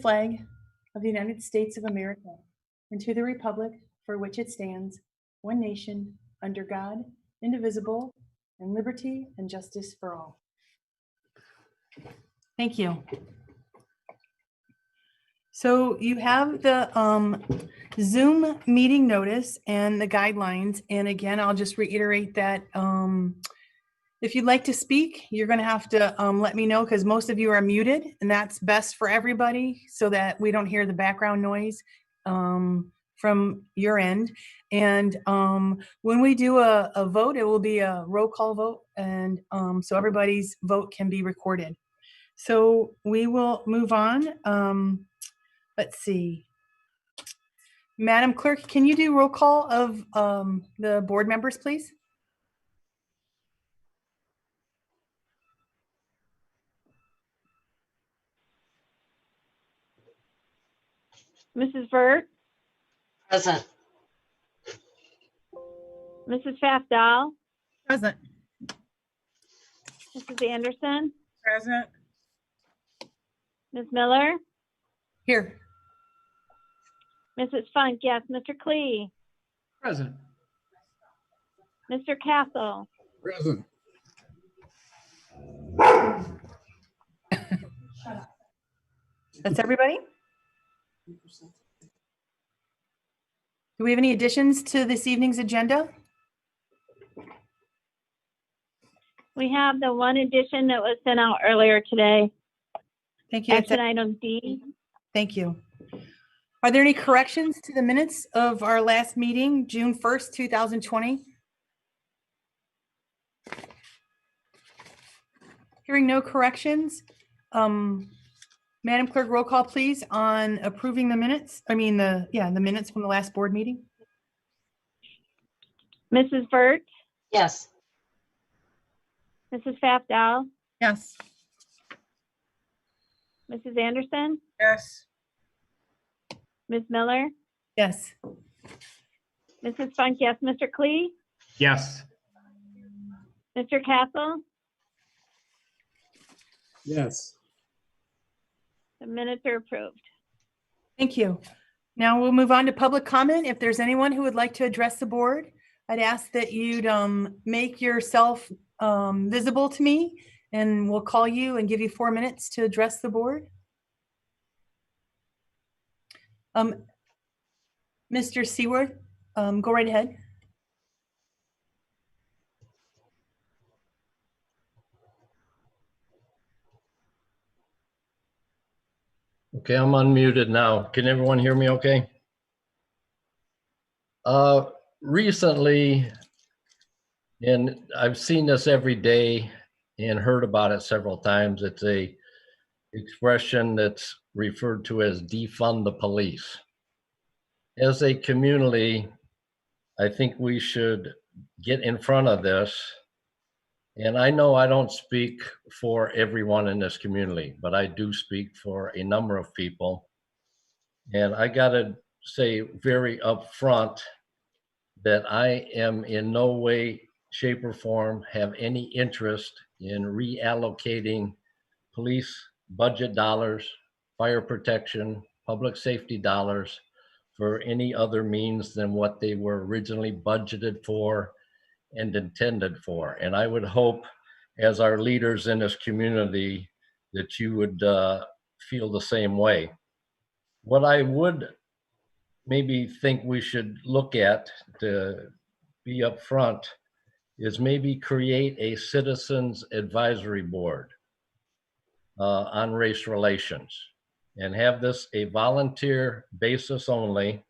flag of the United States of America and to the republic for which it stands, one nation, under God, indivisible, and liberty and justice for all. Thank you. So you have the Zoom meeting notice and the guidelines. And again, I'll just reiterate that if you'd like to speak, you're going to have to let me know, because most of you are muted, and that's best for everybody so that we don't hear the background noise from your end. And when we do a vote, it will be a roll call vote, and so everybody's vote can be recorded. So we will move on. Let's see. Madam Clerk, can you do roll call of the board members, please? Mrs. Vert, Present. Mrs. Fafdal, Present. Mrs. Anderson, Present. Ms. Miller, Here. Mrs. Funk, yes. Mr. Klee, Present. Mr. Castle, Present. That's everybody? Do we have any additions to this evening's agenda? we have the one addition that was sent out earlier today. Thank you. Action item D. Thank you. Are there any corrections to the minutes of our last meeting, June 1st, 2020? Hearing no corrections, Madam Clerk, roll call please on approving the minutes. I mean, the minutes from the last board meeting. Mrs. Vert, Yes. Mrs. Fafdal, Yes. Mrs. Anderson, Yes. Ms. Miller, Yes. Mrs. Funk, yes. Mr. Klee, Yes. Mr. Castle, Yes. the minutes are approved. Thank you. Now we'll move on to public comment. If there's anyone who would like to address the board, I'd ask that you'd make yourself visible to me, and we'll call you and give you 4 minutes to address the board. Mr. Stewart, go right ahead. Okay, I'm unmuted now. Can everyone hear me okay? Recently, and I've seen this every day and heard about it several times, it's a expression that's referred to as defund the police. As a community, I think we should get in front of this. And I know I don't speak for everyone in this community, but I do speak for a number of people. And I gotta say very upfront that I am in no way, shape, or form have any interest in reallocating police budget dollars, fire protection, public safety dollars for any other means than what they were originally budgeted for and intended for. And I would hope, as our leaders in this community, that you would feel the same way. What I would maybe think we should look at, to be upfront, is maybe create a citizens advisory board on race relations, and have this a volunteer basis only,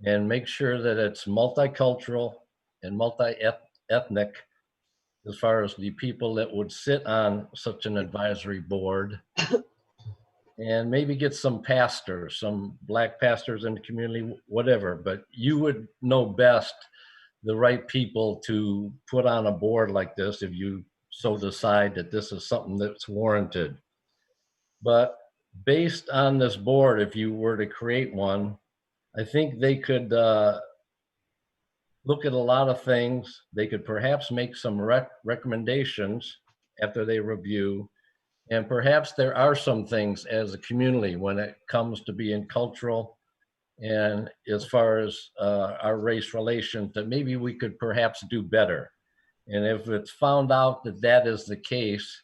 and make sure that it's multicultural and multi-ethnic as far as the people that would sit on such an advisory board. And maybe get some pastors, some Black pastors in the community, whatever, but you would know best the right people to put on a board like this if you so decide that this is something that's warranted. But based on this board, if you were to create one, I think they could look at a lot of things. They could perhaps make some recommendations after they review, And perhaps there are some things as a community when it comes to being cultural and as far as our race relations that maybe we could perhaps do better. And if it's found out that that is the case,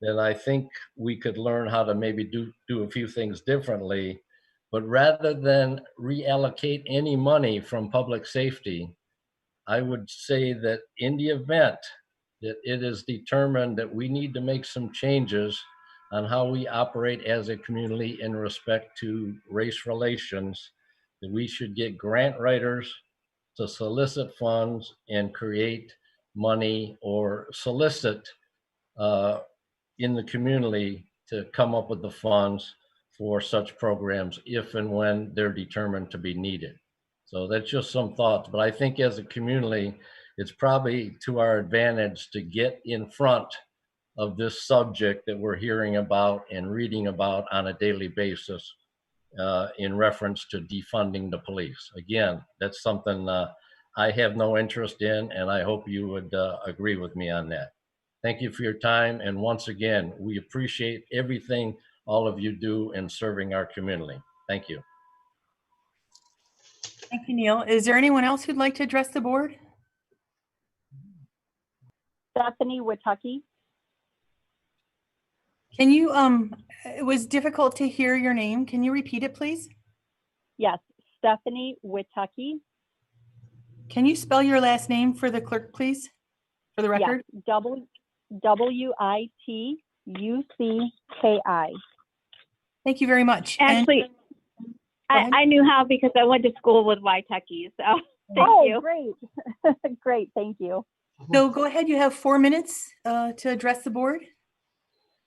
then I think we could learn how to maybe do a few things differently. But rather than reallocate any money from public safety, I would say that in the event that it is determined that we need to make some changes on how we operate as a community in respect to race relations, that we should get grant writers to solicit funds and create money or solicit uh, in the community to come up with the funds for such programs if and when they're determined to be needed. So that's just some thoughts, but I think as a community, it's probably to our advantage to get in front of this subject that we're hearing about and reading about on a daily basis in reference to defunding the police. Again, that's something I have no interest in, and I hope you would agree with me on that. Thank you for your time. And once again, we appreciate everything all of you do in serving our community. Thank you. Thank you, Neil. Is there anyone else who'd like to address the board? Stephanie Witucky. Can you, it was difficult to hear your name. Can you repeat it, please? Yes, Stephanie Witucky. Can you spell your last name for the clerk, please? For the record? Yes, Witucki. Thank you very much. And- Actually, Go ahead. I knew how because I went to school with Witucky, so thank you. Great. Great, thank you. So go ahead, you have 4 minutes to address the board.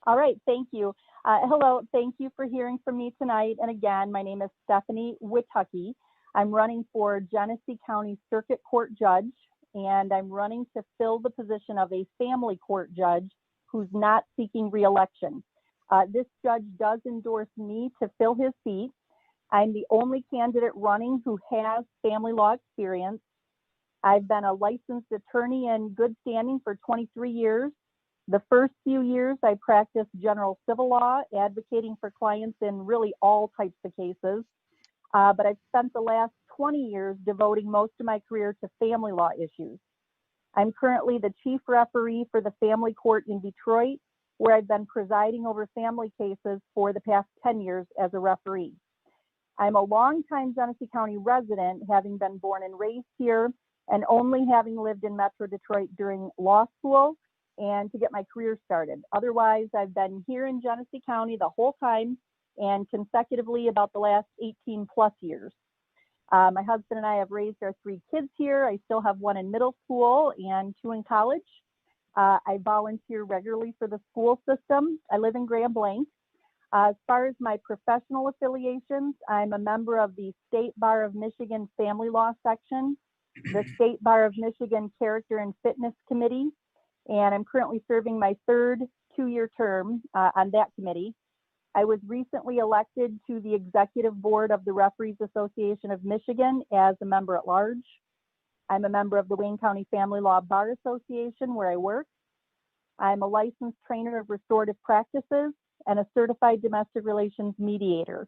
All right, thank you. Hello, thank you for hearing from me tonight. And again, my name is Stephanie Witucky. I'm running for Genesee County Circuit Court Judge, and I'm running to fill the position of a family court judge who's not seeking re-election. This judge does endorse me to fill his seat. I'm the only candidate running who has family law experience. I've been a licensed attorney in good standing for 23 years. The first few years, I practiced general civil law, advocating for clients in really all types of cases. But I've spent the last 20 years devoting most of my career to family law issues. I'm currently the chief referee for the family court in Detroit, where I've been presiding over family cases for the past 10 years as a referee. I'm a longtime Genesee County resident, having been born and raised here, and only having lived in Metro Detroit during law school and to get my career started. Otherwise, I've been here in Genesee County the whole time and consecutively about the last 18 plus years. My husband and I have raised our 3 kids here. I still have 1 in middle school and 2 in college. I volunteer regularly for the school system. I live in Grand Blanc. As far as my professional affiliations, I'm a member of the State Bar of Michigan Family Law Section, the State Bar of Michigan Character and Fitness Committee, and I'm currently serving my 3rd 2-year term on that committee. I was recently elected to the executive board of the Referees Association of Michigan as a member at large. I'm a member of the Wayne County Family Law Bar Association where I work. I'm a licensed trainer of restorative practices and a certified domestic relations mediator.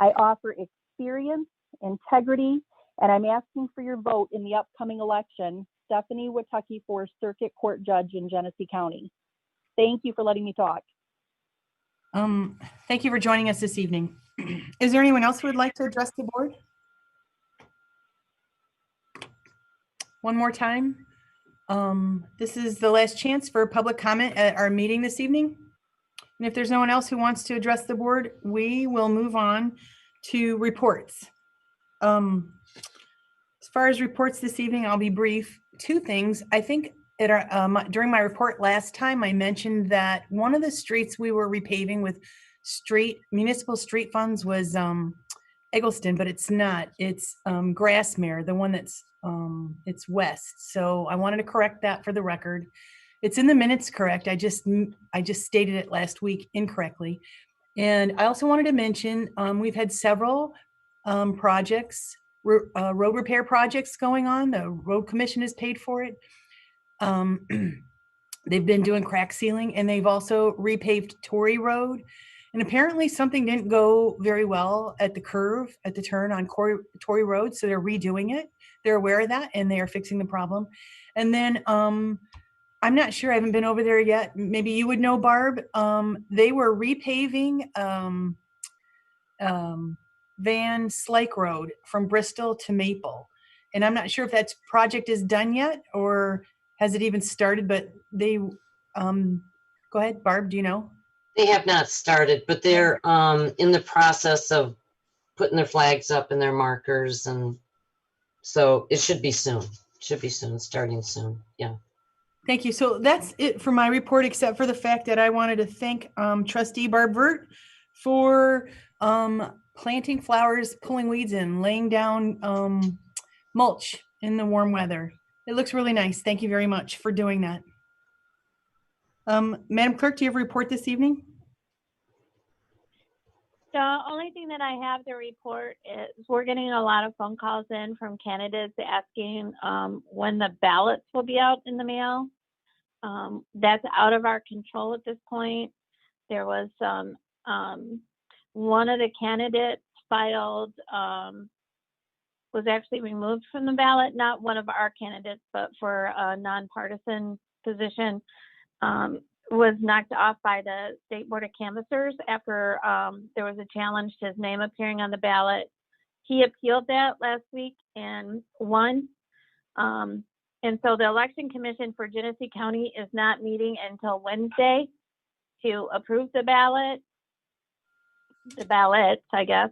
I offer experience, integrity, and I'm asking for your vote in the upcoming election, Stephanie Witucky for Circuit Court Judge in Genesee County. Thank you for letting me talk. Thank you for joining us this evening. Is there anyone else who would like to address the board? One more time. This is the last chance for public comment at our meeting this evening. And if there's no one else who wants to address the board, we will move on to reports. As far as reports this evening, I'll be brief. 2 things. I think at our, during my report last time, I mentioned that one of the streets we were repaving with municipal street funds was Eggleston, but it's not. It's Grassmere, the one that's it's west. So I wanted to correct that for the record. It's in the minutes correct. I just stated it last week incorrectly. And I also wanted to mention we've had several projects, road repair projects going on. The road commission has paid for it. They've been doing crack sealing, and they've also repaved Torrey Road. And apparently something didn't go very well at the curve, at the turn on Torrey Road. So they're redoing it. They're aware of that, and they are fixing the problem. And then I'm not sure, I haven't been over there yet. Maybe you would know, Barb. They were repaving Van Slyke Road from Bristol to Maple. And I'm not sure if that project is done yet or has it even started, but they, go ahead, Barb, do you know? They have not started, but they're in the process of putting their flags up and their markers, and so it should be soon. Should be soon, starting soon. Yeah. Thank you. So that's it for my report, except for the fact that I wanted to thank Trustee Barb Vert for planting flowers, pulling weeds in, laying down mulch in the warm weather. It looks really nice. Thank you very much for doing that. Madam Clerk, do you have a report this evening? The only thing that I have to report is we're getting a lot of phone calls in from candidates asking when the ballots will be out in the mail. That's out of our control at this point. There was one of the candidates filed, was actually removed from the ballot, not one of our candidates, but for a nonpartisan position, was knocked off by the State Board of Canvassers after there was a challenge to his name appearing on the ballot. He appealed that last week and won. And so the Election Commission for Genesee County is not meeting until Wednesday to approve the ballots, I guess.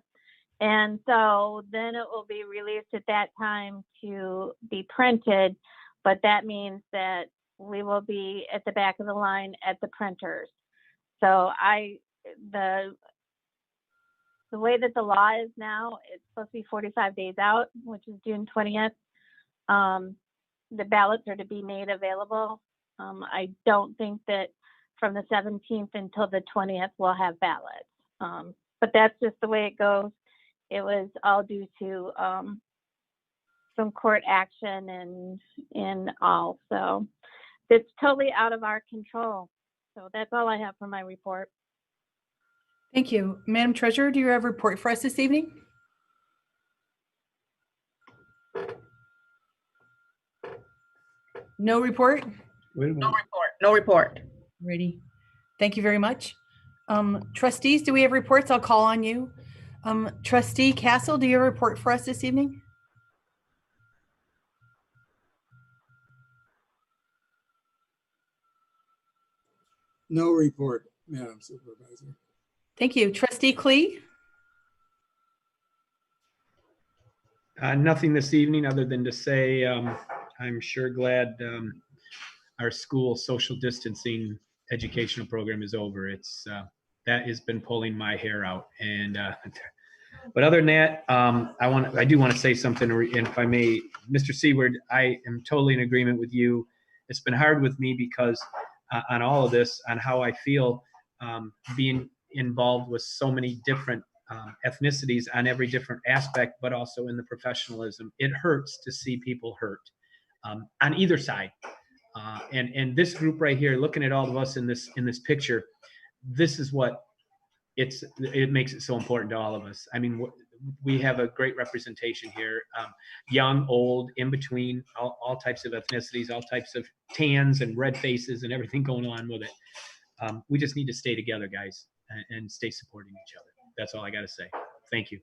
And so then it will be released at that time to be printed, but that means that we will be at the back of the line at the printers. So the way that the law is now, it's supposed to be 45 days out, which is June 20th. The ballots are to be made available. I don't think that from the 17th until the 20th we'll have ballots. But that's just the way it goes. It was all due to some court action and all. So it's totally out of our control. So that's all I have for my report. Thank you. Madam Treasurer, do you have a report for us this evening? No report? Wait a minute. No report. Ready. Thank you very much. Trustees, do we have reports? I'll call on you. Trustee Castle, do you have a report for us this evening? No report, Madam Supervisor. Thank you. Trustee Klee? Nothing this evening other than to say I'm sure glad our school social distancing educational program is over. It's that has been pulling my hair out. And but other than that, I do want to say something, and if I may, Mr. Seward, I am totally in agreement with you. It's been hard with me because on all of this, on how I feel being involved with so many different ethnicities on every different aspect, but also in the professionalism. It hurts to see people hurt on either side. And this group right here, looking at all of us in this picture, this is what it makes it so important to all of us. I mean, we have a great representation here, young, old, in between, all types of ethnicities, all types of tans and red faces and everything going on with it. We just need to stay together, guys, and stay supporting each other. That's all I got to say. Thank you.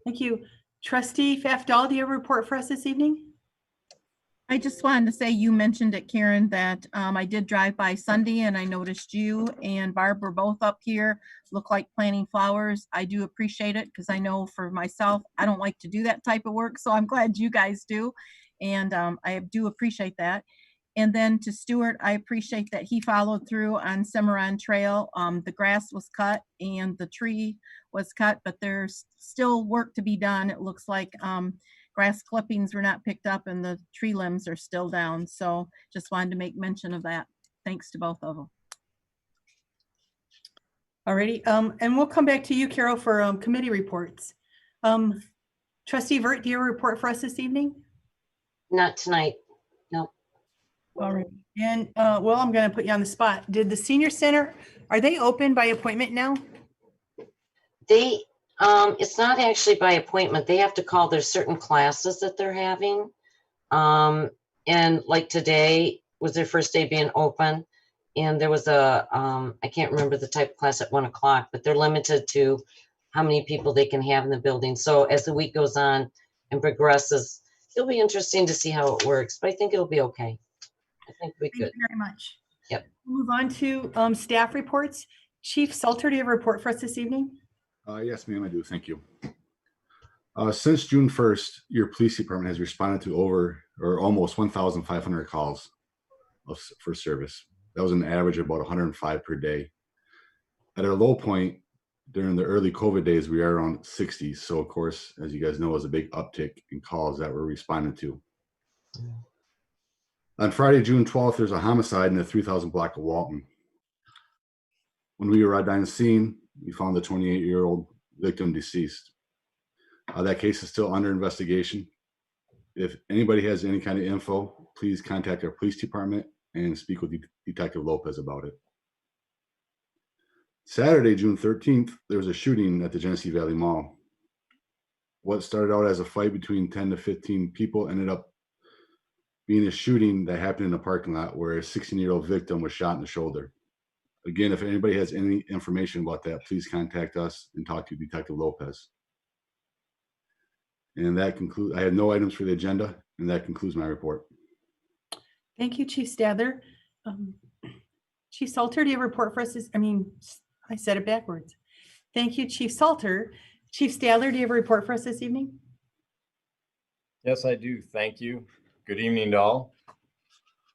Thank you. Trustee Pfaff-Dahl, do you have a report for us this evening? I just wanted to say, you mentioned it, Karen, that I did drive by Sunday and I noticed you and Barb were both up here, look like planting flowers. I do appreciate it because I know for myself, I don't like to do that type of work. So I'm glad you guys do. And I do appreciate that. And then to Stewart, I appreciate that he followed through on Cimarron Trail. The grass was cut and the tree was cut, but there's still work to be done. It looks like grass clippings were not picked up and the tree limbs are still down. So just wanted to make mention of that. Thanks to both of them. Alrighty, and we'll come back to you, Carol, for committee reports. Trustee Vert, do you have a report for us this evening? Not tonight. No. All right. And, well, I'm gonna put you on the spot. Did the senior center, are they open by appointment now? They, it's not actually by appointment. They have to call. There's certain classes that they're having. And like today was their first day being open. And there was a, I can't remember the type of class at 1 o'clock, but they're limited to how many people they can have in the building. So as the week goes on and progresses, it'll be interesting to see how it works, but I think it'll be okay. I think it'll be Thank good. you very much. Yep. Move on to staff reports. Chief Salter, do you have a report for us this evening? Yes, ma'am, I do. Thank you. Since June 1st, your police department has responded to over or almost 1,500 calls for service. That was an average of about 105 per day. At our low point during the early COVID days, we are around 60. So, of course, as you guys know, it was a big uptick in calls that were responded to. On Friday, June 12th, there's a homicide in the 3000 block of Walton. When we arrived on the scene, we found the 28-year-old victim deceased. That case is still under investigation. If anybody has any kind of info, please contact our police department and speak with Detective Lopez about it. Saturday, June 13th, there was a shooting at the Genesee Valley Mall. What started out as a fight between 10 to 15 people ended up being a shooting that happened in a parking lot where a 16-year-old victim was shot in the shoulder. Again, if anybody has any information about that, please contact us and talk to Detective Lopez. And that concludes, I have no items for the agenda, and that concludes my report. Thank you, Chief Stadler. Chief Salter, do you have a report for us? I said it backwards. Thank you, Chief Salter. Chief Stadler, do you have a report for us this evening? Yes, I do. Thank you. Good evening to all.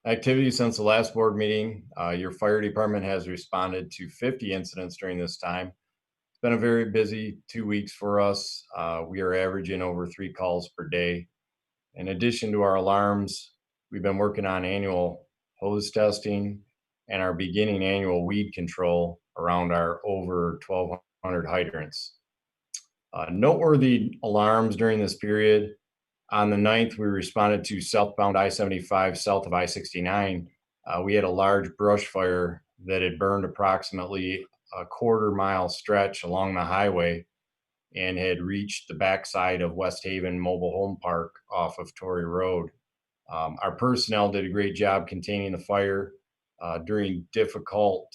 Activity since the last board meeting, your fire department has responded to 50 incidents during this time. It's been a very busy 2 weeks for us. We are averaging over 3 calls per day. In addition to our alarms, we've been working on annual hose testing and our beginning annual weed control around our over 1,200 hydrants. Noteworthy alarms during this period. On the 9th, we responded to southbound I-75 south of I-69. We had a large brush fire that had burned approximately a quarter-mile stretch along the highway and had reached the backside of West Haven Mobile Home Park off of Torrey Road. Our personnel did a great job containing the fire during difficult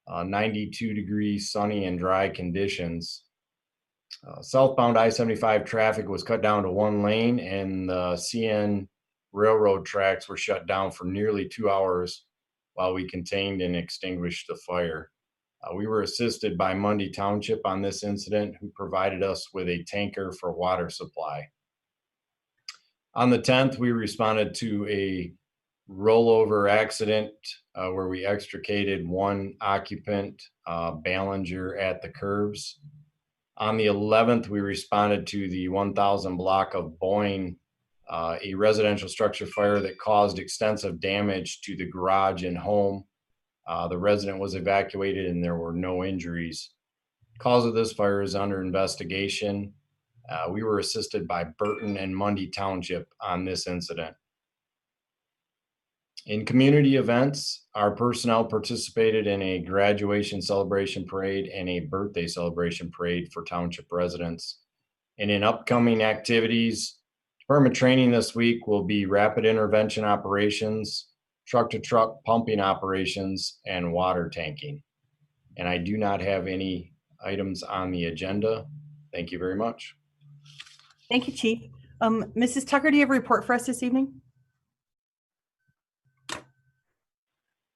92-degree sunny and dry conditions. Southbound I-75 traffic was cut down to 1 lane, and the CN railroad tracks were shut down for nearly 2 hours while we contained and extinguished the fire. We were assisted by Flint Township on this incident, who provided us with a tanker for water supply. On the 10th, we responded to a rollover accident where we extricated 1 occupant, Ballinger, at the curbs. On the 11th, we responded to the 1000 block of Boyne, a residential structure fire that caused extensive damage to the garage and home. The resident was evacuated and there were no injuries. Cause of this fire is under investigation. We were assisted by Burton and Mundy Township on this incident. In community events, our personnel participated in a graduation celebration parade and a birthday celebration parade for township residents. And in upcoming activities, department training this week will be rapid intervention operations, truck-to-truck pumping operations, and water tanking. And I do not have any items on the agenda. Thank you very much. Thank you, Chief. Mrs. Tucker, do you have a report for us this evening?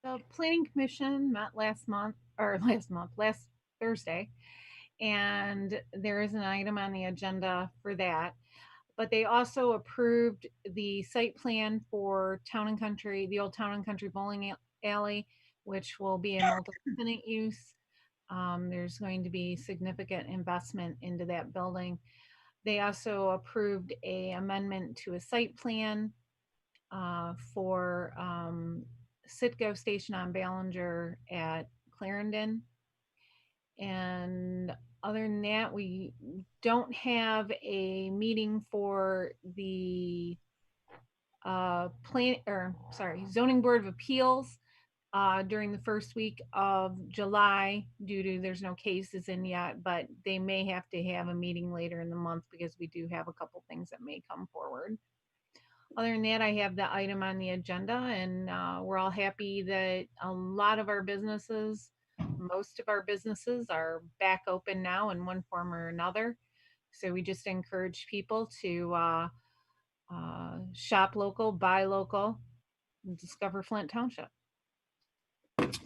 The Planning Commission met last Thursday, and there is an item on the agenda for that. But they also approved the site plan for Town and Country, the old Town and Country bowling alley, which will be a multi-tenant use. There's going to be significant investment into that building. They also approved an amendment to a site plan for Citgo Station on Ballinger at Clarendon. And other than that, we don't have a meeting for the zoning board of appeals during the first week of July due to there's no cases in yet, but they may have to have a meeting later in the month because we do have a couple things that may come forward. Other than that, I have the item on the agenda, and we're all happy that a lot of our businesses, most of our businesses are back open now in one form or another. So we just encourage people to shop local, buy local, and discover Flint Township. Thank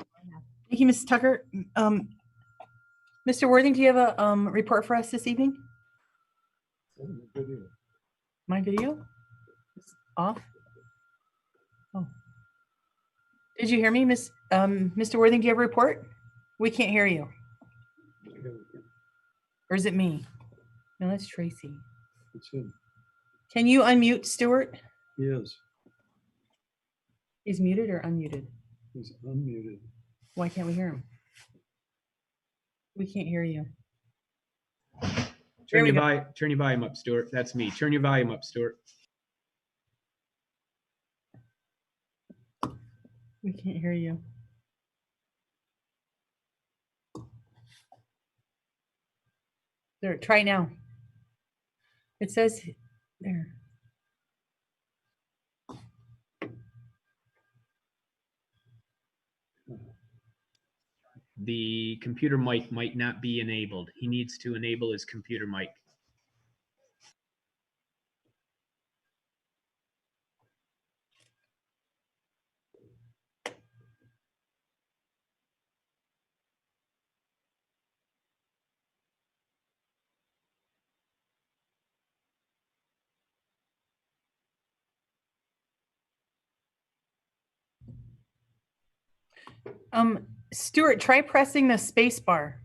you, Mrs. Tucker. Mr. Worthing, do you have a report for us this evening? My video is off. Oh, did you hear me, Mr. Worthing? Do you have a report? We can't hear you. Or is it me? No, that's Tracy. It's him. Can you unmute Stewart? He is. He's muted or unmuted? He's unmuted. Why can't we hear him? We can't hear you. Turn your volume up, Stewart. That's me. Turn your volume up, Stewart. We can't hear you. There, try it now. It says there. The computer mic might not be enabled. He needs to enable his computer mic. Stewart, try pressing the space bar.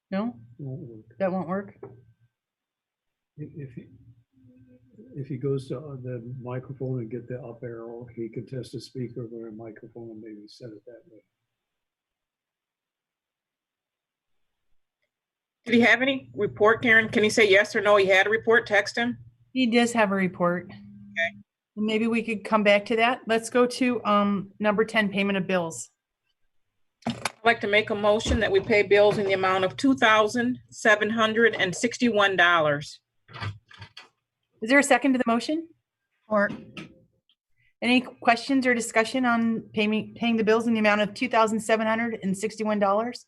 No? Won't work. That won't work? If he goes to the microphone and get the up arrow, he can test the speaker with a microphone and maybe set it that way. Did he have any report, Karen? Can he say yes or no? He had a report, text him. He does have a report. Okay. Maybe we could come back to that. Let's go to number 10, payment of bills. I'd like to make a motion that we pay bills in the amount of $2,761. Is there a second to the motion? Or Any questions or discussion on paying the bills in the amount of $2,761?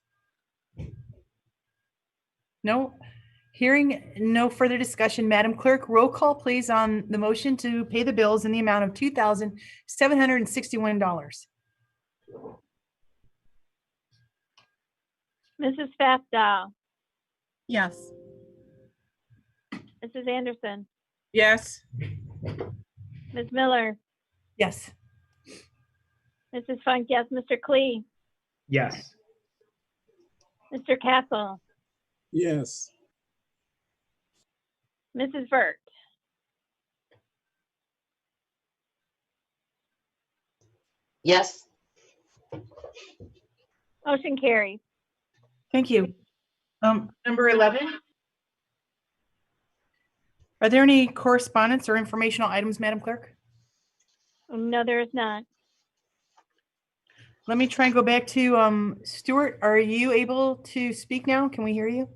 No? Hearing no further discussion, Madam Clerk, roll call please on the motion to pay the bills in the amount of $2,761. Mrs. Spaffdal, yes. Mrs. Anderson, Yes. Ms. Miller, Yes. Mrs. Funk, yes, Mr. Klee, Yes. Mr. Castle, Yes. Mrs. Vert. Yes. Motion carries. Thank you. Number 11. Are there any correspondence or informational items, Madam Clerk? No, there is not. Let me try and go back to Stewart. Are you able to speak now? Can we hear you?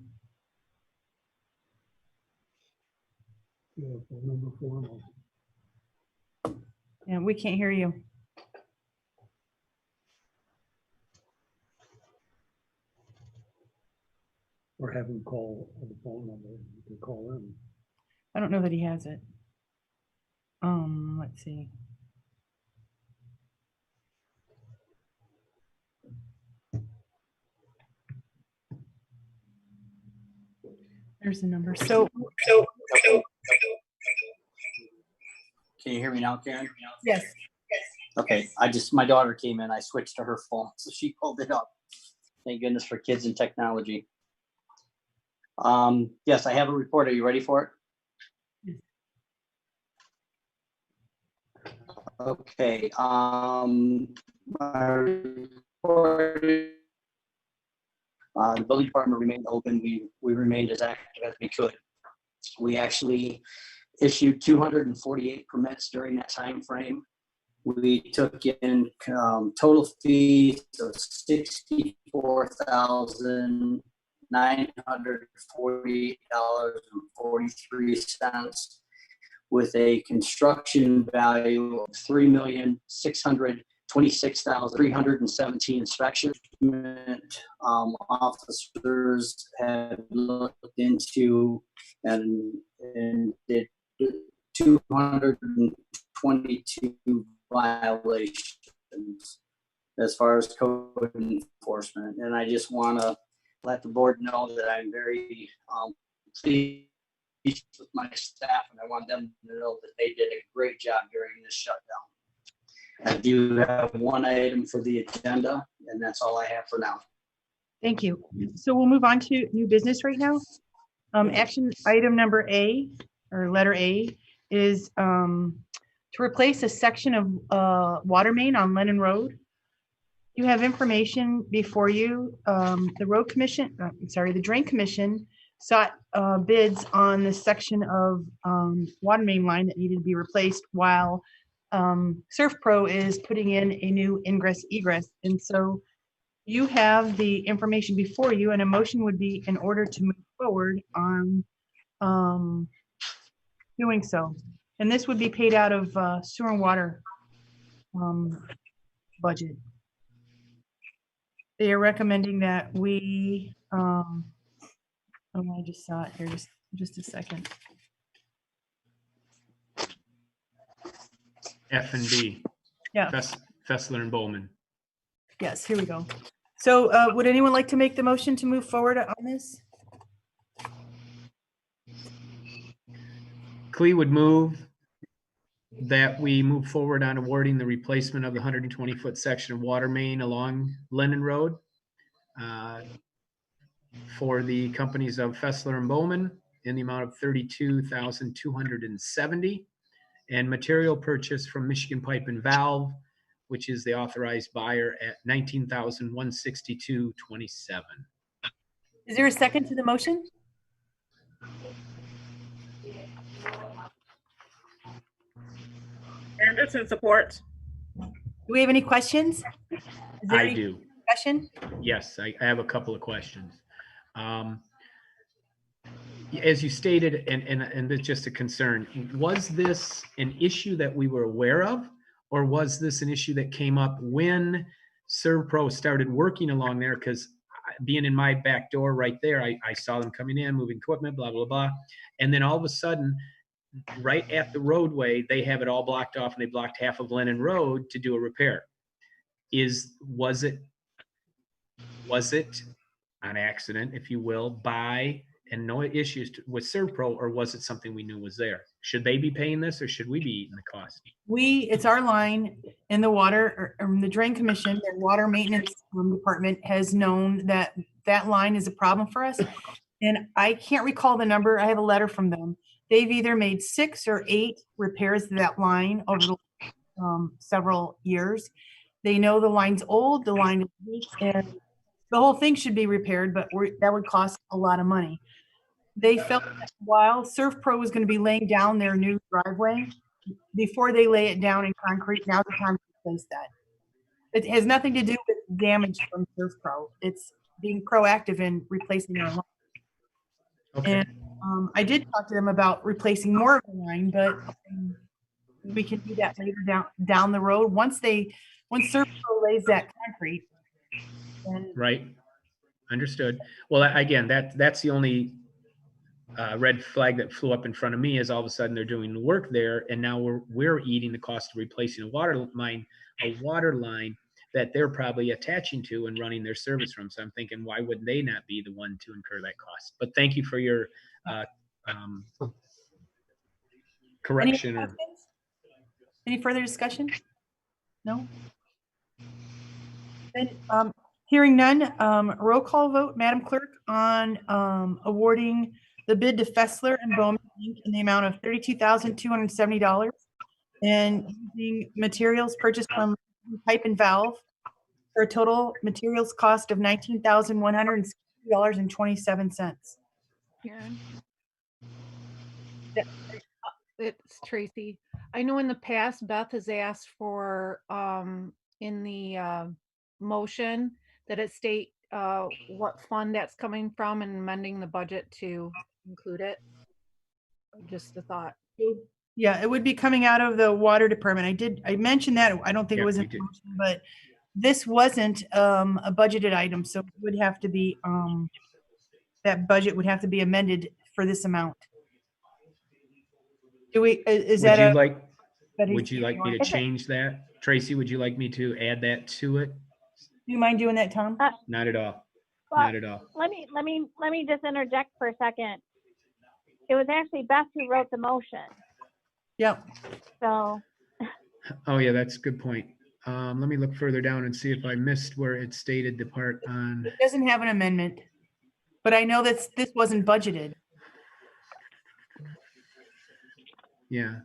Yeah, for number 4. Yeah, we can't hear you. Or have him call on the phone number. You can call in. I don't know that he has it. Let's see. There's the number. So Can you hear me now, Karen? yes. Okay, my daughter came in, I switched to her phone, so she pulled it up. Thank goodness for kids and technology. Yes, I have a report. Are you ready for it? Okay, my report, the building department remained open. We remained as active as we could. We actually, issued 248 permits during that time frame. We took in total fees of $64,948.43, with a construction value of $3,626,317. Inspection officers have looked into and did 222 violations as far as code enforcement. And I just want to let the board know that I'm very pleased with my staff, and I want them to know that they did a great job during this shutdown. I do have one item for the agenda, and that's all I have for now. Thank you. So we'll move on to new business right now. Action item number A, or letter A, is to replace a section of water main on Lenin Road. You have information before you. The road commission, the drain commission sought bids on this section of water main line that needed to be replaced, while Surf Pro is putting in a new ingress egress. And so you have the information before you, and a motion would be in order to move forward on doing so. And this would be paid out of sewer and water budget. They are recommending that we, oh, I just saw it here, just a second. F and B. Yeah. Fessler and Bowman. Yes, here we go. So would anyone like to make the motion to move forward on this? Clee would move that we move forward on awarding the replacement of the 120-foot section of water main along Lenin Road for the companies of Fessler and Bowman in the amount of $32,270, and material purchase from Michigan Pipe and Valve, which is the authorized buyer, at $19,162.27. Is there a second to the motion? Anderson supports. Do we have any questions? Is there I any do. discussion? Yes, I have a couple of questions. As you stated, and it's just a concern, was this an issue that we were aware of, or was this an issue that came up when ServPro started working along there? Because being in my back door right there, I saw them coming in, moving equipment, blah, blah, blah. And then all of a sudden, right at the roadway, they have it all blocked off, and they blocked half of Lenin Road to do a repair. Was it an accident, if you will, by and no issues with ServPro, or was it something we knew was there? Should they be paying this, or should we be eating the cost? It's our line in the water, or the drain commission, the water maintenance department has known that that line is a problem for us. And I can't recall the number. I have a letter from them. They've either made 6 or 8 repairs to that line over the several years. They know the line's old, the line is weak, and the whole thing should be repaired, but that would cost a lot of money. They felt that while ServPro was going to be laying down their new driveway, before they lay it down in concrete, now's the time to replace that. It has nothing to do with damage from ServPro. It's being proactive in replacing our line. Okay. And I did talk to them about replacing more of the line, but we can do that later down the road. Once ServPro lays that concrete. Right. Understood. Well, again, that's the only red flag that flew up in front of me, is all of a sudden they're doing the work there, and now we're eating the cost of replacing a water line that they're probably attaching to and running their service from. So I'm thinking, why would they not be the one to incur that cost? But thank you for your correction. Any further discussion? No? Then, hearing none, roll call vote, Madam Clerk, on awarding the bid to Fessler and Bowman Inc. in the amount of $32,270, and using materials purchased Pipe and Valve for a total materials cost of $19,160.27. Karen? it's Tracy. I know in the past Beth has asked for, in the motion that it state what fund that's coming from and amending the budget to include it. Just a thought. Yeah, it would be coming out of the water department. I mentioned that. I don't think it Yeah, was you in the did. motion, but this wasn't a budgeted item, so it would have to be, that budget would have to be amended for this amount. Do we, is that Would you a? like, that is- would you like me to Is it- change that? Tracy, would you like me to add that to it? Do you mind doing that, Tom? Not at all. Well, Not at all. let me just interject for a second. It was actually Beth who wrote the motion. Yep. So, Oh, yeah, that's a good point. Let me look further down and see if I missed where it stated the part on. It doesn't have an amendment, but I know that this wasn't budgeted. Yeah.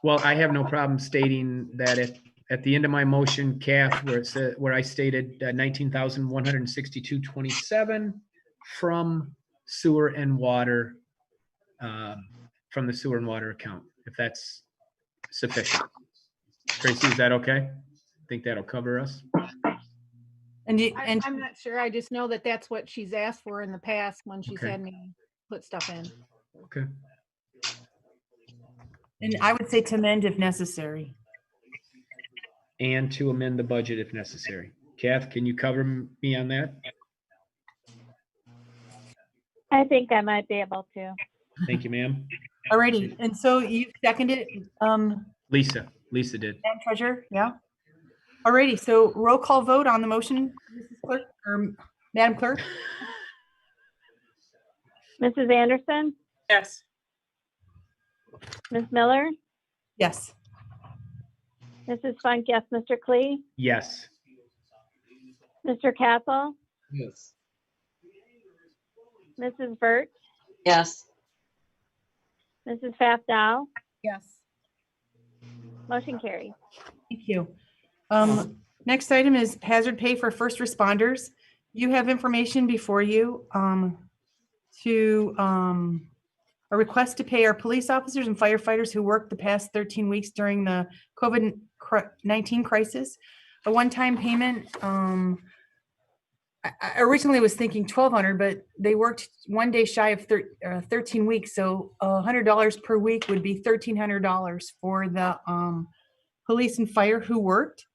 Well, I have no problem stating that at the end of my motion, Kath, where it said, where I stated 19,162.27 from sewer and water, from the sewer and water account, if that's sufficient. Tracy, is that okay? Think that'll cover us? And I'm not sure. I just know that that's what she's asked for in the past when she's Okay. had me put stuff in. Okay. And I would say to amend if necessary. And to amend the budget if necessary. Kath, can you cover me on that? I think I might be able to. Thank you, ma'am. Alrighty, and so you seconded, Lisa did. Madam Treasurer, yeah? Alrighty, so roll call vote on the motion, Mrs. Clerk, or Madam Clerk? Mrs. Anderson, Yes. Ms. Miller, Yes. Mrs. Funk, yes, Mr. Klee, Yes. Mr. Castle, Yes. Mrs. Burt, Yes. Mrs. Fastow, Yes. motion carries. Thank you. Next item is hazard pay for first responders. You have information before you to a request to pay our police officers and firefighters who worked the past 13 weeks during the COVID-19 crisis. A one-time payment. I originally was thinking $1,200, but they worked one day shy of 13 weeks. So $100 per week would be $1,300 for the police and fire who worked.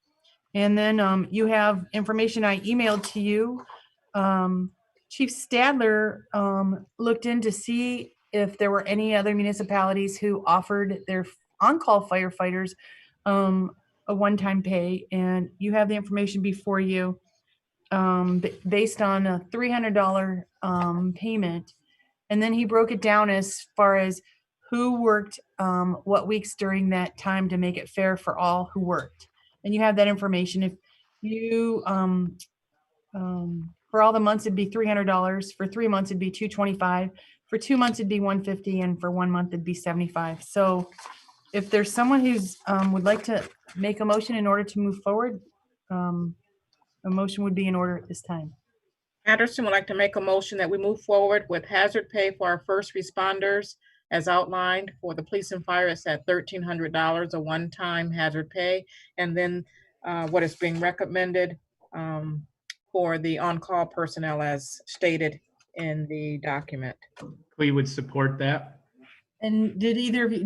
And then you have information I emailed to you. Chief Stadler looked in to see if there were any other municipalities who offered their on-call firefighters a one-time pay. And you have the information before you based on a $300 payment. And then he broke it down as far as who worked what weeks during that time to make it fair for all who worked. And you have that information. If you, for all the months, it'd be $300. For 3 months, it'd be $225. For 2 months, it'd be $150. And for 1 month, it'd be $75. So if there's someone who's would like to make a motion in order to move forward, a motion would be in order at this time. Anderson would like to make a motion that we move forward with hazard pay for our first responders as outlined. For the police and fire, it's at $1,300, a one-time hazard pay. And then what is being recommended for the on-call personnel as stated in the document. We would support that. And did either of you,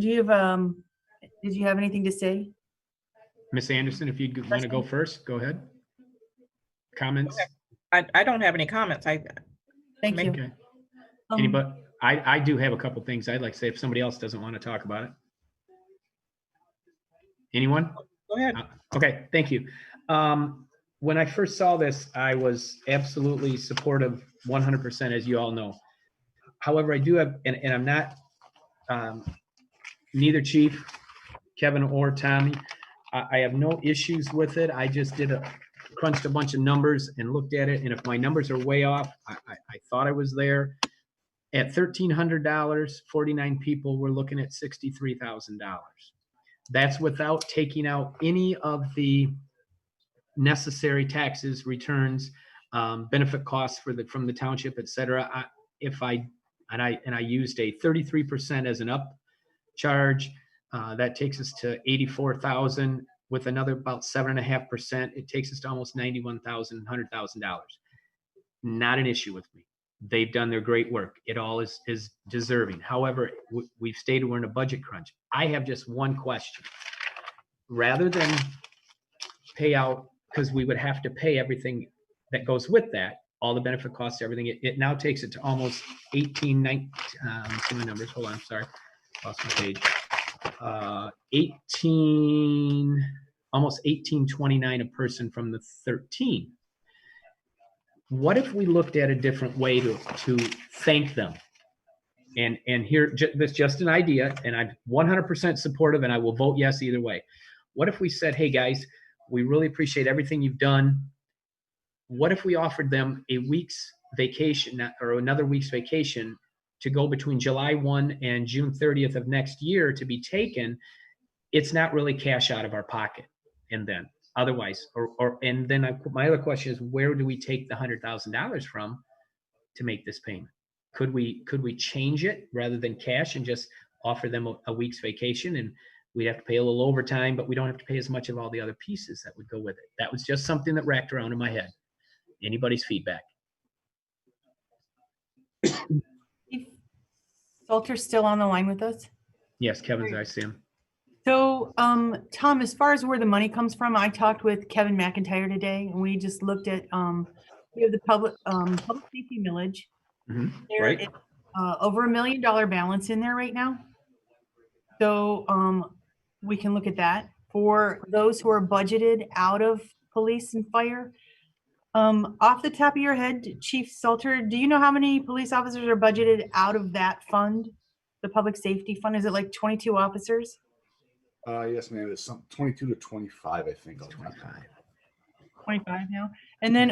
did you have anything to say? Miss Anderson, if you want to go first, go ahead. Comments? I don't have any comments. Thank you. Okay. Anybody? I do have a couple things I'd like to say if somebody else doesn't want to talk about it. Anyone? Go ahead. Okay, thank you. When I first saw this, I was absolutely supportive 100%, as you all know. However, I do have, and I'm not, neither Chief Kevin or Tommy, I have no issues with it. I just crunched a bunch of numbers and looked at it. And if my numbers are way off, I thought I was there. At $1,300, 49 people, we're looking at $63,000. That's without taking out any of the necessary taxes, returns, benefit costs from the township, et cetera. If I And I used a 33% as an upcharge. That takes us to 84,000 with another about 7.5%. It takes us to almost $91,000, $100,000. Not an issue with me. They've done their great work. It all is deserving. However, we've stated we're in a budget crunch. I have just one question. Rather than pay out, because we would have to pay everything that goes with that, all the benefit costs, everything, it now takes it to almost 18, 19, see my numbers, hold on, sorry, lost my page. 18, almost 1829 a person from the 13. What if we looked at a different way to thank them? And here, that's just an idea, and I'm 100% supportive, and I will vote yes either way. What if we said, hey guys, we really appreciate everything you've done. What if we offered them a week's vacation or another week's vacation to go between July 1 and June 30th of next year to be taken? It's not really cash out of our pocket. And then otherwise, and then my other question is, where do we take the $100,000 from to make this payment? Could we change it rather than cash and just offer them a week's vacation, and we'd have to pay a little overtime, but we don't have to pay as much of all the other pieces that would go with it? That was just something that racked around in my head. Anybody's feedback? Salter's still on the line with us. Yes, Kevin's, I see him. So, Tom, as far as where the money comes from, I talked with Kevin McIntyre today, and we just looked at, we have the public safety millage. There Right. is over $1 million balance in there right now. So we can look at that. For those who are budgeted out of police and fire, off the top of your head, Chief Salter, do you know how many police officers are budgeted out of that fund, the public safety fund? Is it like 22 officers? Yes, ma'am. It's 22 to 25, I think. 25 now. And then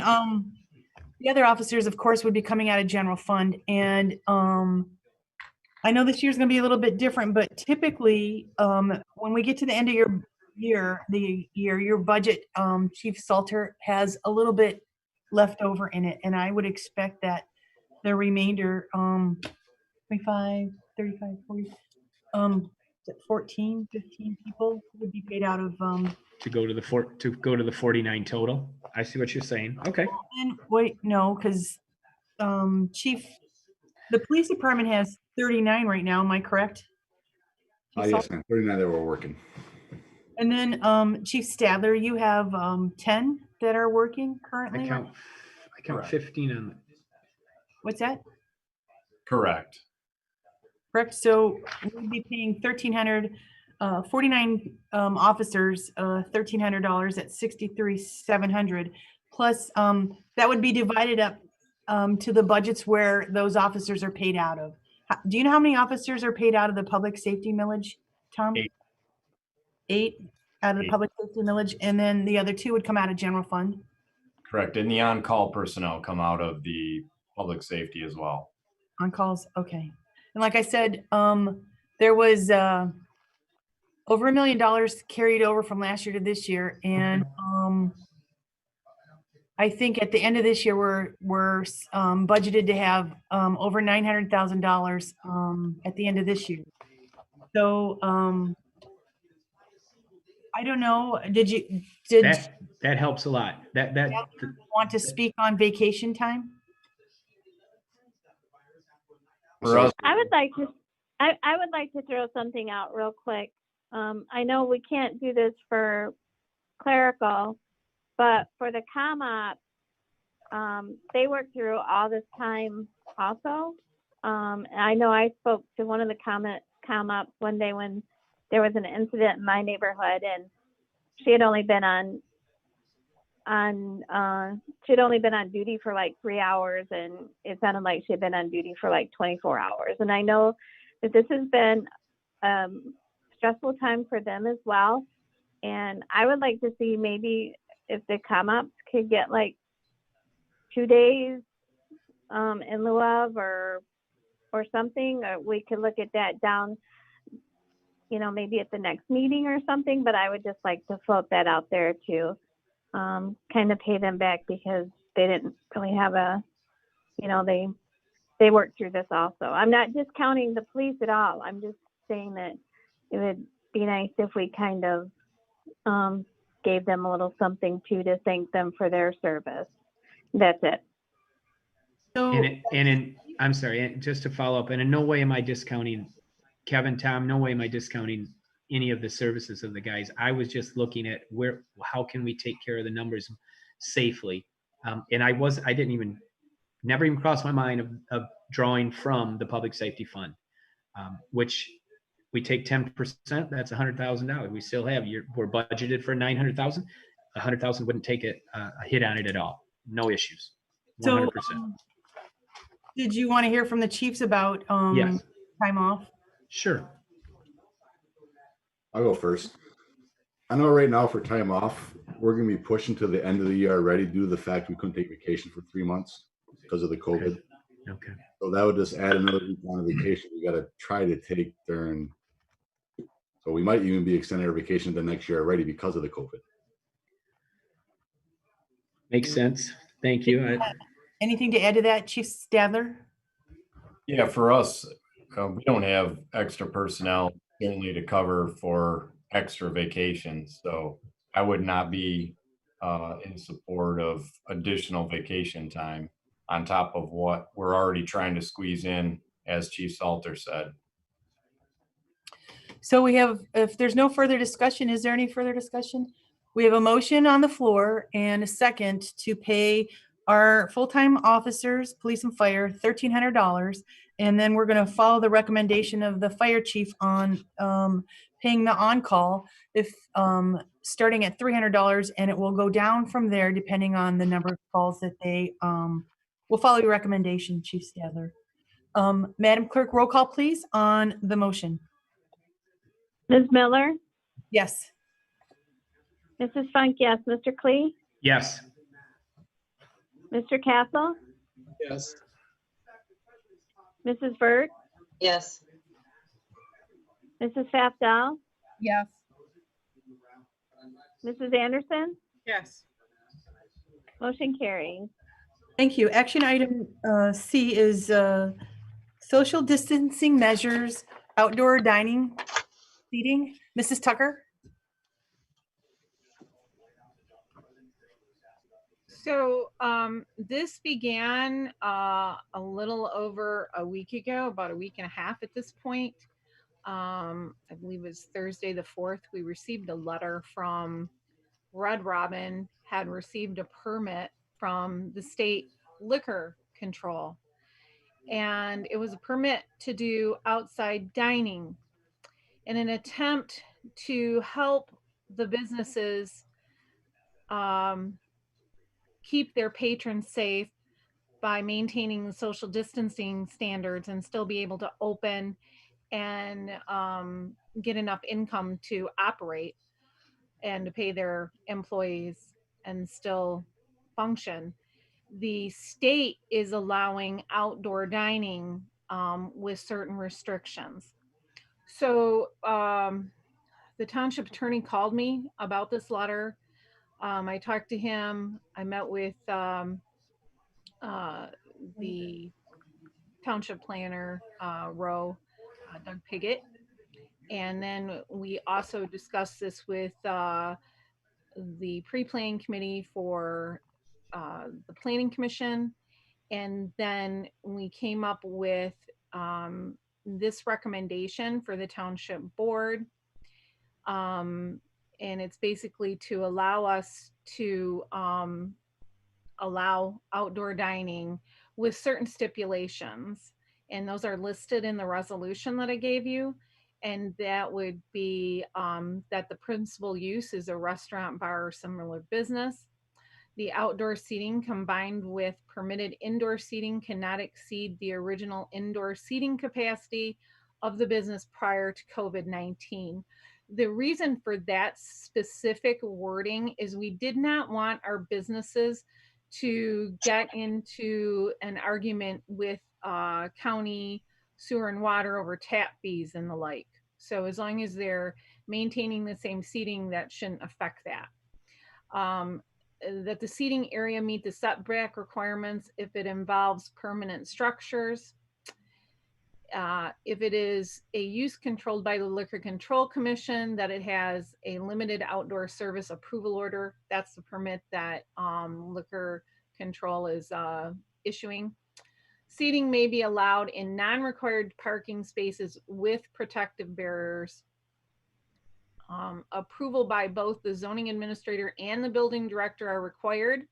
the other officers, of course, would be coming out of general fund. And I know this year's going to be a little bit different, but typically when we get to the end of your your budget, Chief Salter has a little bit left over in it. And I would expect that the remainder, 25, 35, 40, 14, 15 people would be paid out of to go to the 49 total. I see what you're saying. Okay. And wait, no, because Chief, the police department has 39 right now. Am I correct? Yes, ma'am. 39 that were working. And then Chief Stadler, you have 10 that are working currently. I count 15 on the. What's that? Correct. Correct. So we'd be paying 1,300, 49 officers, $1,300 at 63,700. Plus, that would be divided up to the budgets where those officers are paid out of. Do you know how many officers are paid out of the public safety millage, Tom? 8. 8 out of the public safety millage, and then the other 2 would come out of general fund. Correct. And the on-call personnel come out of the public safety as well. On calls, okay. And like I said, there was over $1 million carried over from last year to this year, and I think at the end of this year we're budgeted to have over $900,000 at the end of this year. So I don't know. Did that helps a lot. That want to speak on vacation time? I would like to throw something out real quick. I know we can't do this for clerical, but for the comm ops, they work through all this time also. I know I spoke to one of the comm ops one day when there was an incident in my neighborhood, and she had only been on duty for like 3 hours, and it sounded like she had been on duty for like 24 hours. And I know that this has been stressful time for them as well. And I would like to see maybe if the comm-ops could get like 2 days in lieu of or something, or we could look at that down, maybe at the next meeting or something. But I would just like to float that out there too. Kind of pay them back because they didn't really have they they work through this also. I'm not discounting the police at all. I'm just saying that it would be nice if we kind of gave them a little something too to thank them for their service. That's it. So, I'm sorry, and just to follow up, and in no way am I discounting Kevin, Tom, no way am I discounting any of the services of the guys. I was just looking at how can we take care of the numbers safely? And never even crossed my mind of drawing from the public safety fund, which we take 10%, that's $100,000. We still have, we're budgeted for 900,000. 100,000 wouldn't take a hit on it at all. No issues. 100%. So, did you want to hear from the chiefs about Yes. time off? Sure. I'll go first. I know right now for time off, we're going to be pushing to the end of the year already due to the fact we couldn't take vacation for 3 months because of the COVID. Okay. So that would just add another week on of vacation we got to try to take during. So we might even be extending our vacation the next year already because of the COVID. Makes sense. Thank you. Anything to add to that, Chief Stadler? Yeah, for us, we don't have extra personnel only to cover for extra vacations. So I would not be in support of additional vacation time on top of what we're already trying to squeeze in, as Chief Salter said. So we have, if there's no further discussion, is there any further discussion? We have a motion on the floor and a second to pay our full-time officers, police and fire, $1,300. And then we're going to follow the recommendation of the fire chief on paying the on-call if starting at $300, and it will go down from there depending on the number of calls that they will follow your recommendation, Chief Stadler. Madam Clerk, roll call please on the motion. Ms. Miller, Yes. Mrs. Funk, yes. Mr. Klee, Yes. Mr. Castle, Yes. Mrs. Burt, Yes. Mrs. Fafdal, Yes. Mrs. Anderson, Yes. motion carries. Thank you. Action item C is social distancing measures, outdoor dining, seating. Mrs. Tucker? So this began a little over a week ago, about a week and a half at this point. I believe it was Thursday the 4th. We received a letter from Red Robin, had received a permit from the state liquor control. And it was a permit to do outside dining in an attempt to help the businesses keep their patrons safe by maintaining the social distancing standards and still be able to open and get enough income to operate and to pay their employees and still function. The state is allowing outdoor dining with certain restrictions. So the township attorney called me about this letter. I talked to him. I met with the township planner, Doug Piggott. And then we also discussed this with the pre-planning committee for the planning commission. And then we came up with this recommendation for the township board. And it's basically to allow us to allow outdoor dining with certain stipulations. And those are listed in the resolution that I gave you. And that would be that the principal use is a restaurant, bar, or similar business. The outdoor seating combined with permitted indoor seating cannot exceed the original indoor seating capacity of the business prior to COVID-19. The reason for that specific wording is we did not want our businesses to get into an argument with county sewer and water over tap fees and the like. So as long as they're maintaining the same seating, that shouldn't affect that. that the seating area meet the setback requirements if it involves permanent structures. If it is a use controlled by the Liquor Control Commission, that it has a limited outdoor service approval order. That's the permit that Liquor Control is issuing. Seating may be allowed in non-required parking spaces with protective barriers. Approval by both the zoning administrator and the building director are required,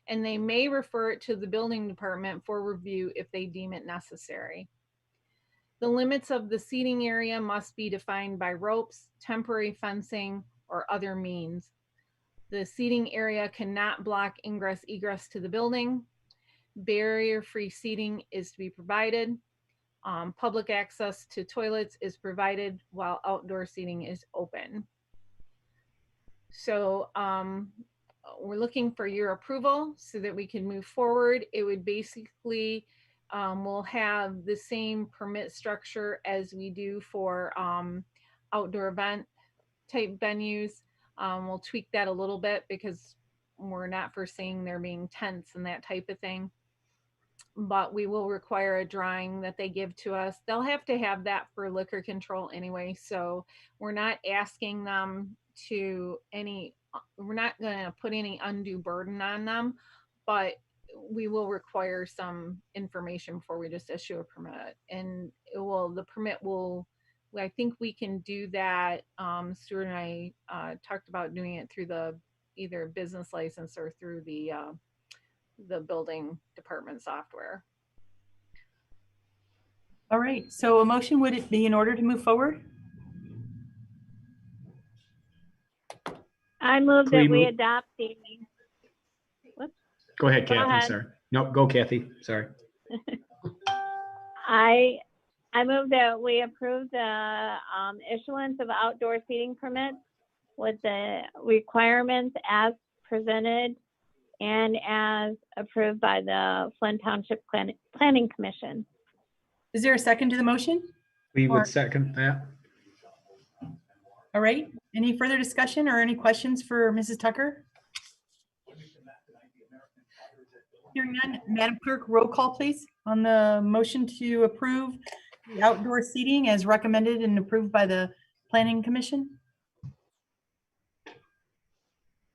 and they may refer it to the building department for review if they deem it necessary. The limits of the seating area must be defined by ropes, temporary fencing, or other means. The seating area cannot block ingress egress to the building. Barrier-free seating is to be provided. Public access to toilets is provided while outdoor seating is open. So we're looking for your approval so that we can move forward. It would basically, we'll have the same permit structure as we do for outdoor event type venues. We'll tweak that a little bit because we're not foreseeing there being tents and that type of thing. But we will require a drawing that they give to us. They'll have to have that for liquor control anyway. So we're not asking them to we're not going to put any undue burden on them, but we will require some information before we just issue a permit. And the permit will, I think we can do that. Stewart and I talked about doing it through the either business license or through the building department software. All right, so a motion, would it be in order to move forward? I move that we adopt the. Whoops. Go ahead, Kathy. ahead. Sorry. No, go, Kathy. Sorry. I move that we approve the issuance of outdoor seating permits with the requirements as presented and as approved by the Flint Township Planning Commission. Is there a second to the motion? We would second that. All right, any further discussion or any questions for Mrs. Tucker? Hearing none, Madam Clerk, roll call please on the motion to approve the outdoor seating as recommended and approved by the Planning Commission.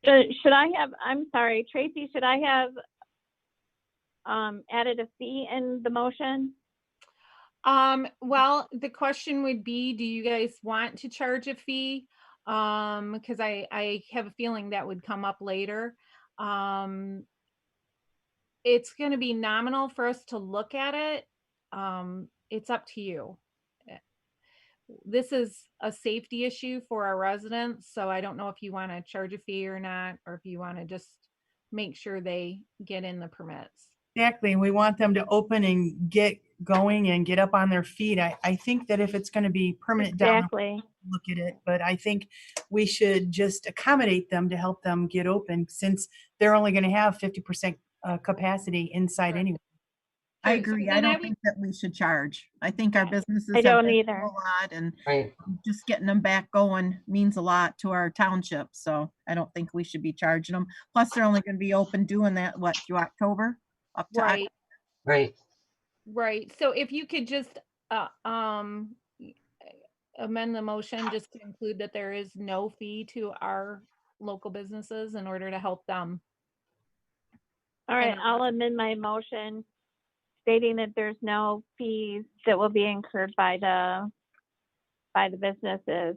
Should I have, I'm sorry, Tracy, should I have added a fee in the motion? Well, the question would be, do you guys want to charge a fee? Because I have a feeling that would come up later. It's going to be nominal for us to look at it. It's up to you. This is a safety issue for our residents, so I don't know if you want to charge a fee or not, or if you want to just make sure they get in the permits. Exactly, we want them to open and get going and get up on their feet. I think that if it's going to be permanent down, Exactly. look at it, but I think we should just accommodate them to help them get open since they're only going to have 50% capacity inside anyway. I agree. I don't think that we should charge. I think our businesses I have don't been either. through a lot, and Right. just getting them back going means a lot to our township. So I don't think we should be charging them. Plus, they're only going to be open doing that, what, through October? Up to Right. Right. Right. So if you could just amend the motion just to include that there is no fee to our local businesses in order to help them. All right, I'll amend my motion stating that there's no fees that will be incurred by the businesses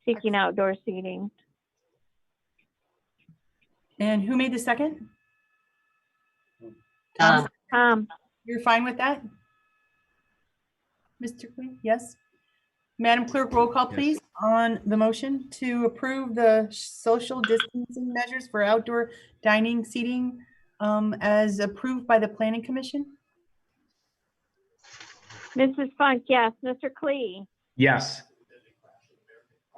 seeking outdoor seating. And who made the second? You're fine with that? Mr. Queen, yes? Madam Clerk, roll call, please, on the motion to approve the social distancing measures for outdoor dining seating as approved by the Planning Commission. Mrs. Funk, yes. Mr. Klee? Yes.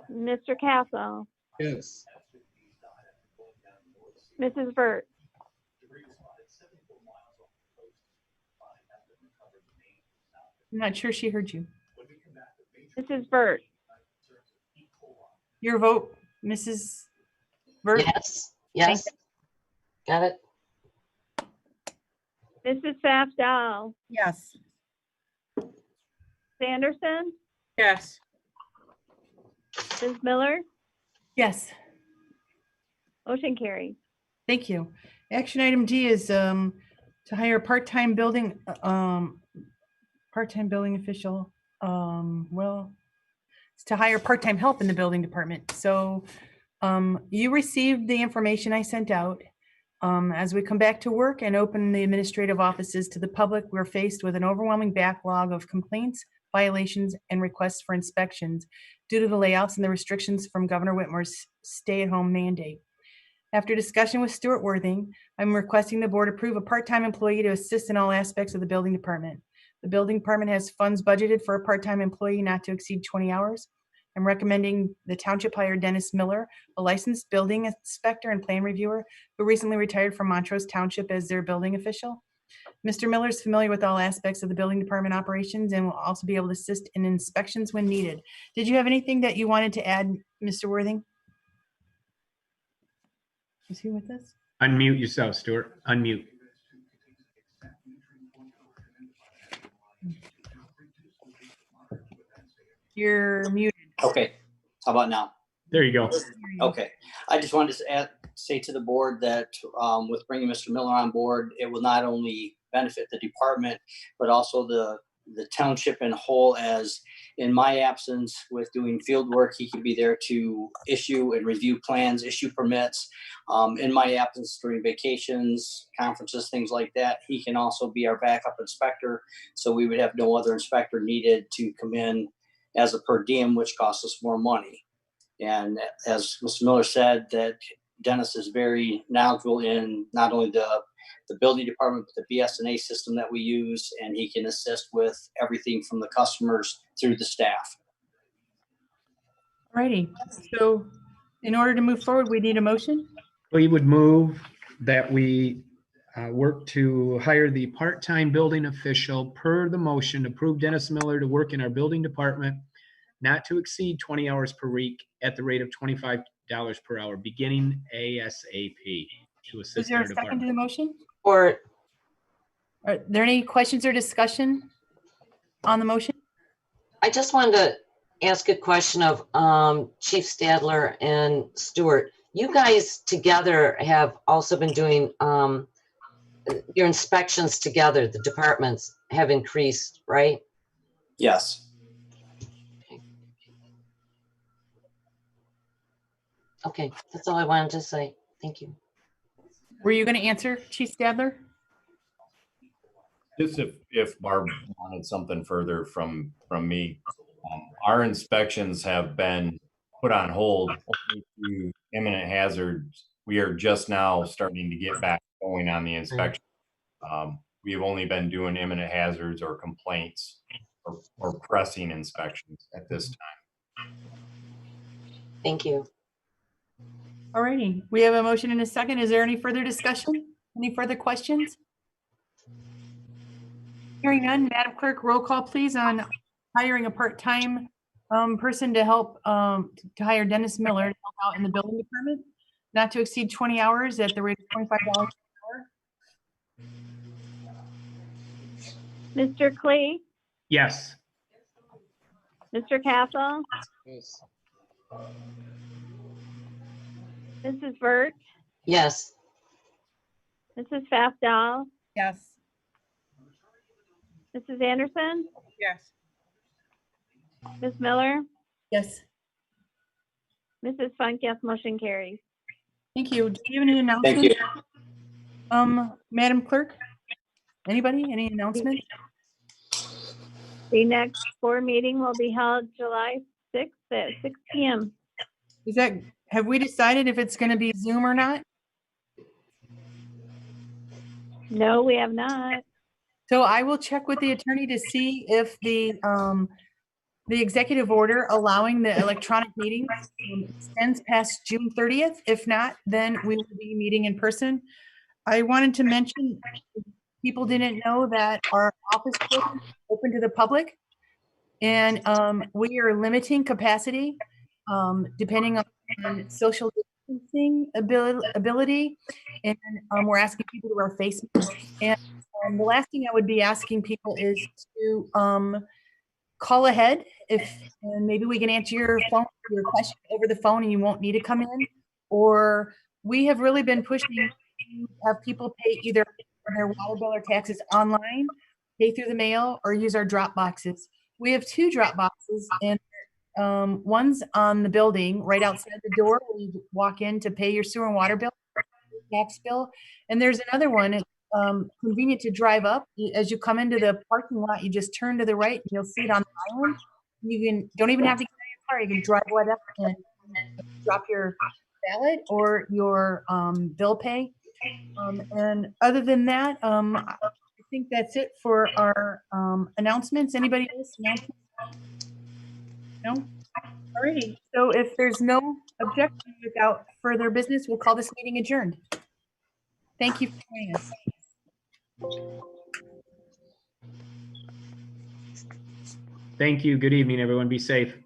Mr. Castle? Yes. Mrs. Burt? I'm not sure she heard you. Mrs. Burt? Your vote, Mrs. Burt? Yes. Yes. Got it? Mrs. Safdal, Yes. Sanderson, Yes. Ms. Miller, Yes, motion carries. thank you. Action item D is to hire a part-time building official. Well, it's to hire part-time help in the building department. So you received the information I sent out. As we come back to work and open the administrative offices to the public, we're faced with an overwhelming backlog of complaints, violations, and requests for inspections due to the layouts and the restrictions from Governor Whitmer's stay-at-home mandate. After discussion with Stewart Worthing, I'm requesting the board approve a part-time employee to assist in all aspects of the building department. The building department has funds budgeted for a part-time employee not to exceed 20 hours. I'm recommending the township hire Dennis Miller, a licensed building inspector and plan reviewer who recently retired from Montrose Township as their building official. Mr. Miller is familiar with all aspects of the building department operations and will also be able to assist in inspections when needed. Did you have anything that you wanted to add, Mr. Worthing? Is he with us? Unmute yourself, Stewart. Unmute. You're muted. Okay, how about now? There you go. Okay, I just wanted to say to the board that with bringing Mr. Miller on board, it will not only benefit the department, but also the township in whole, as in my absence with doing field work, he could be there to issue and review plans, issue permits. In my absence during vacations, conferences, things like that, he can also be our backup inspector. So we would have no other inspector needed to come in as a per diem, which costs us more money. And as Mr. Miller said, that Dennis is very knowledgeable in not only the building department, but the BS&A system that we use, and he can assist with everything from the customers through the staff. Alrighty, so in order to move forward, we need a motion. We would move that we work to hire the part-time building official per the motion, approve Dennis Miller to work in our building department, not to exceed 20 hours per week at the rate of $25 per hour, beginning ASAP to Is assist there our a second to department. the motion? Or Are there any questions or discussion on the motion? I just wanted to ask a question of Chief Stadler and Stewart. You guys together have also been doing your inspections together. The departments have increased, right? Yes. Okay, that's all I wanted to say. Thank you. Were you going to answer, Chief Stadler? Just if Barb wanted something further from me, our inspections have been put on hold only to imminent hazards. We are just now starting to get back going on the inspection. We have only been doing imminent hazards or complaints or pressing inspections at this time. Thank you. Alrighty, we have a motion and a second. Is there any further discussion? Any further questions? Hearing none, Madam Clerk, roll call please on hiring a part-time person to help to hire Dennis Miller to help out in the building department, not to exceed 20 hours at the rate of $25 per hour. Mr. Clee, Yes. Mr. Castle, Yes. Mrs. Burt, Yes. Mrs. Safdal, Yes. Mrs. Anderson, Yes. Ms. Miller, Yes, Mrs. Funk, yes, motion carries. thank you. Do you have any Thank announcements? you. Madam Clerk, anybody, any announcements? The next board meeting will be held July 6th at 6 p.m. Is that, have we decided if it's going to be Zoom or not? No, we have not. So I will check with the attorney to see if the executive order allowing the electronic meetings extends past June 30th. If not, then we will be meeting in person. I wanted to mention, people didn't know that our office is open to the public, and we are limiting capacity depending on social distancing distancing ability, and we're asking people to wear face masks. And the last thing I would be asking people is to call ahead and maybe we can answer your question over the phone and you won't need to come in. Or we have really been pushing to have people pay either their water bill or taxes online, pay through the mail, or use our drop boxes. We have 2 drop boxes, and one's on the building right outside the door where you walk in to pay your sewer and water bill, tax bill. And there's another one. It's convenient to drive up. As you come into the parking lot, you just turn to the right and you'll see it on the island. You don't even have to get out of your car. You can drive right up and drop your ballot or your bill pay. And other than that, I think that's it for our announcements. Anybody else? Announcements? No? Alrighty. So if there's no objection without further business, we'll call this meeting adjourned. Thank you for joining us. Thank you. Good evening, everyone. Be safe.